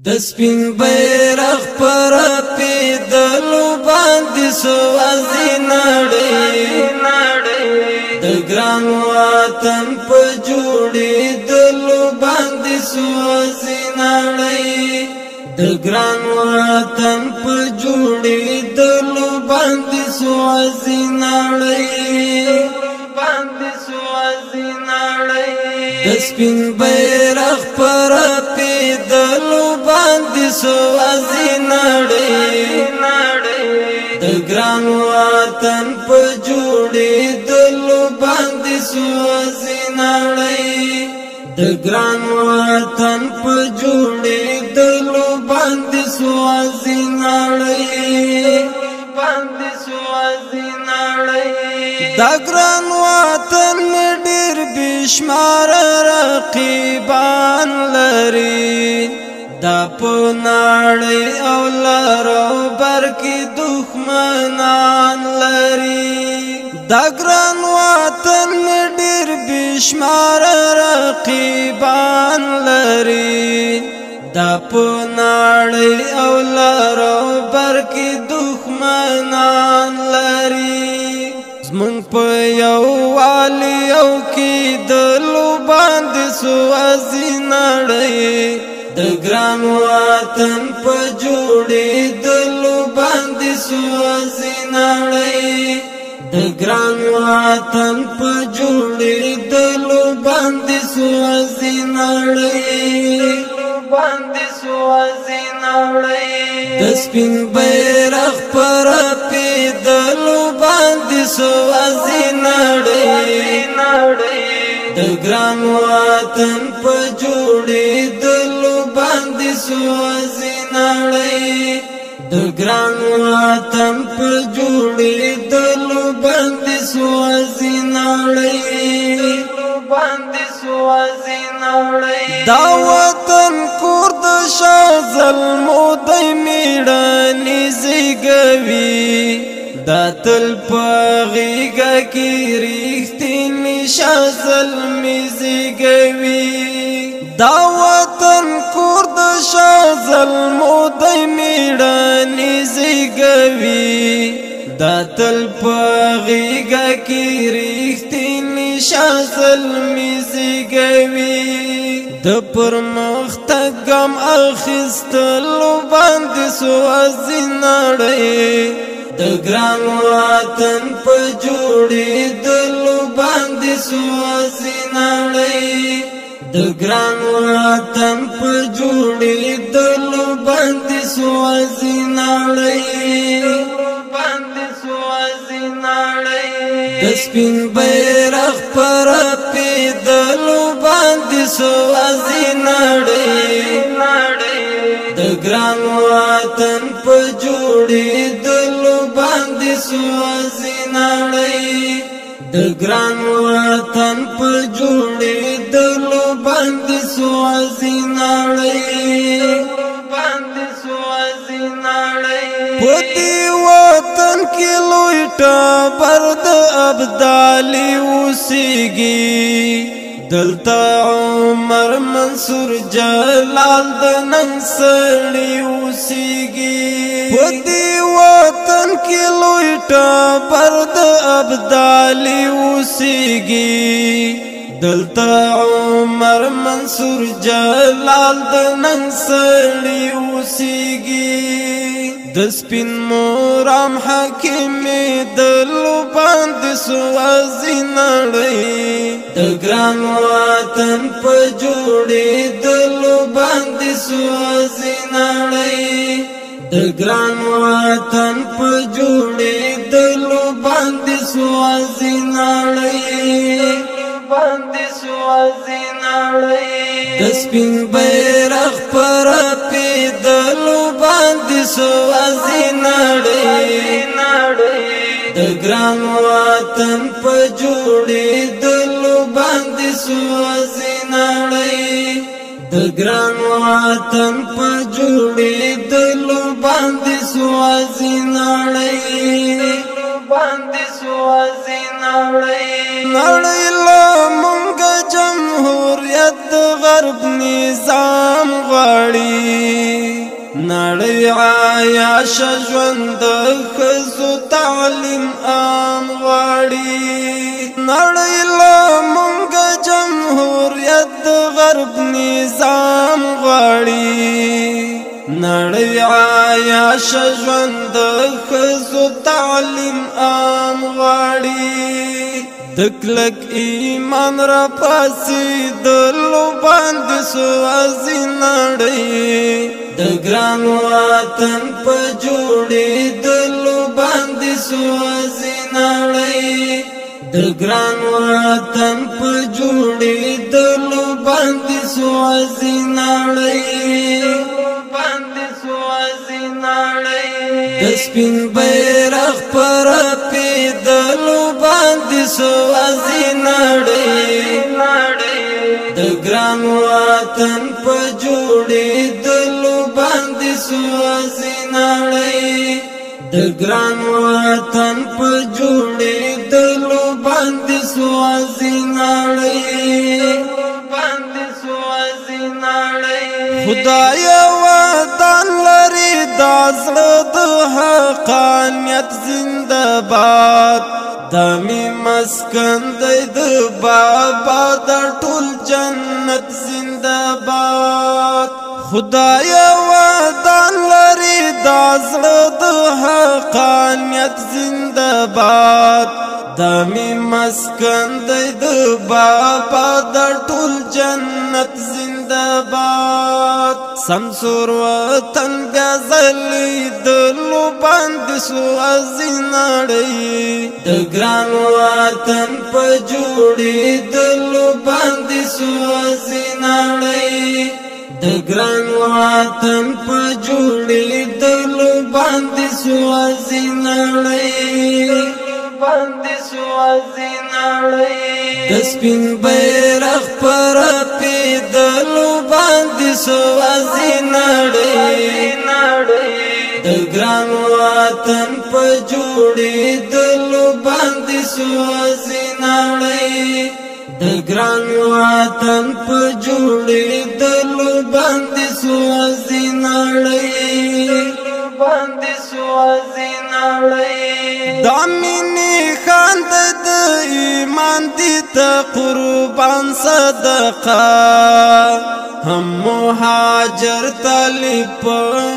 د سپین بیرغ پر پیدلو باندې سوځي نړۍ د ګران وطن په جوړېدلو باندې سوځي نړۍ د ګران وطن په جوړېدلو باندې سوځي نړۍ د سپین بیرغ پر پیدلو باندې سوځي نړۍ د ګران وطن په جوړېدلو باندې سوځي نړۍ د ګران وطن په جوړېدلو باندې سوځي نړۍ دا ګران وطن ډېر بشمار رقیبان لري دا په نړۍ او لارو بر کې دښمنان لري دا ګران وطن ډېر بشمار رقیبان لري دا په نړۍ او لارو بر کې دښمنان لري زمونږ په یووالي او کېدلو باندې سوځي نړۍ د ګران وطن په جوړېدلو باندې سوځي نړۍ د ګران وطن په جوړېدلو باندې سوځي نړۍ د سپین بیرغ پر پیدلو باندې سوځي نړۍ د ګران وطن په جوړېدلو باندې سوځي نړۍ د ګران وطن په جوړېدلو باندې سوځي نړۍ دا وطن کور د شاه زلمو دی میړانې زیږوي دا تل په غېږه کې رښتینې شاه زلمې زیږوي دا وطن کور د شاه زلمو دی میړانې زیږوي دا تل په غېږه کې رښتینې شاه زلمې زیږوي د پرمختګ ګام اخیستلو باندې سوځي نړۍ د ګران وطن په جوړېدلو باندې سوځي نړۍ د ګران وطن په جوړېدلو باندې سوځي نړۍ د سپین بیرغ پر پیدلو باندې سوځي نړۍ د ګران وطن په جوړېدلو باندې سوځي نړۍ د ګران وطن په جوړېدلو باندې سوځي نړۍ په دې وطن کې لوی ټبر د ابدالي اوسېږي دلته عمر منصور جلال د نن سړي اوسېږي په دې وطن کې لوی ټبر د ابدالي اوسېږي دلته عمر منصور جلال د نن سړي اوسېږي د سپین مورام حکیمې دلو باندې سوځي نړۍ د ګران وطن په جوړېدلو باندې سوځي نړۍ د ګران وطن په جوړېدلو باندې سوځي نړۍ د سپین بیرغ پر پیدلو باندې سوځي نړۍ د ګران وطن په جوړېدلو باندې سوځي نړۍ د ګران وطن په جوړېدلو باندې سوځي نړۍ نړۍ له مونږ جمهوریت غرب نظام غواړي نړۍ عایش ژوند ښځو تعلیم عام غواړي نړۍ له مونږ جمهوریت د غرب نظام غواړي نړۍ عایش ژوند ښځو تعلیم عام غواړي د کلک ایمان را پاسېدلو باندې سوځي نړۍ د ګران وطن په جوړېدلو باندې سوځي نړۍ د ګران وطن په جوړېدلو باندې سوځي نړۍ د سپین بیرغ پر پیدلو باندې سوځي نړۍ د ګران وطن په جوړېدلو باندې سوځي نړۍ د ګران وطن په جوړېدلو باندې سوځي نړۍ خدایا وطن لري دا زړه د حقانیت زنده باد د می مسکن دی د بابا د ټول جنت زنده باد خدایا وطن لري دا زړه د حقانیت زنده باد د می مسکن دی د بابا د ټول جنت زنده باد سمسور وطن غزلی دلو باندې سوځي نړۍ د ګران وطن په جوړېدلو باندې سوځي نړۍ د ګران وطن په جوړېدلو باندې سوځي نړۍ د سپین بیرغ پر پیدلو باندې سوځي نړۍ د ګران وطن په جوړېدلو باندې سوځي نړۍ د ګران وطن په جوړېدلو باندې سوځي نړۍ دا مینې خاند د ایمان دي ته قربان صدقه هم مهاجر طالب په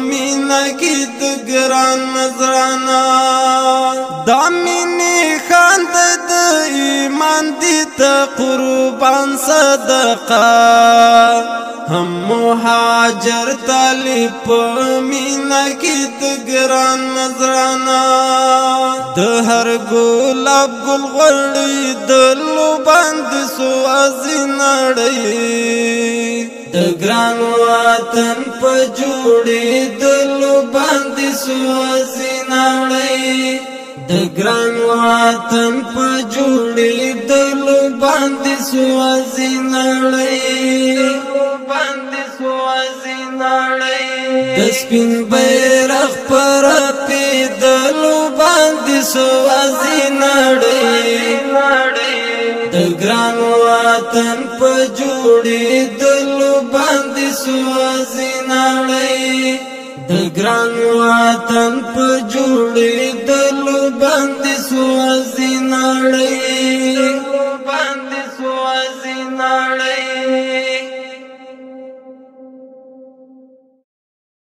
مینا کې د ګران نظرانه دا مینې خاند د ایمان دي ته قربان صدقه هم مهاجر طالب په مینا کې د ګران نظرانه د هر ګلاب ګل غوړي دلو باندې سوځي نړۍ د ګران وطن په جوړېدلو باندې سوځي نړۍ د ګران وطن په جوړېدلو باندې سوځي نړۍ د سپین بیرغ پر پیدلو باندې سوځي نړۍ د ګران وطن په جوړېدلو باندې سوځي نړۍ د ګران وطن په جوړېدلو باندې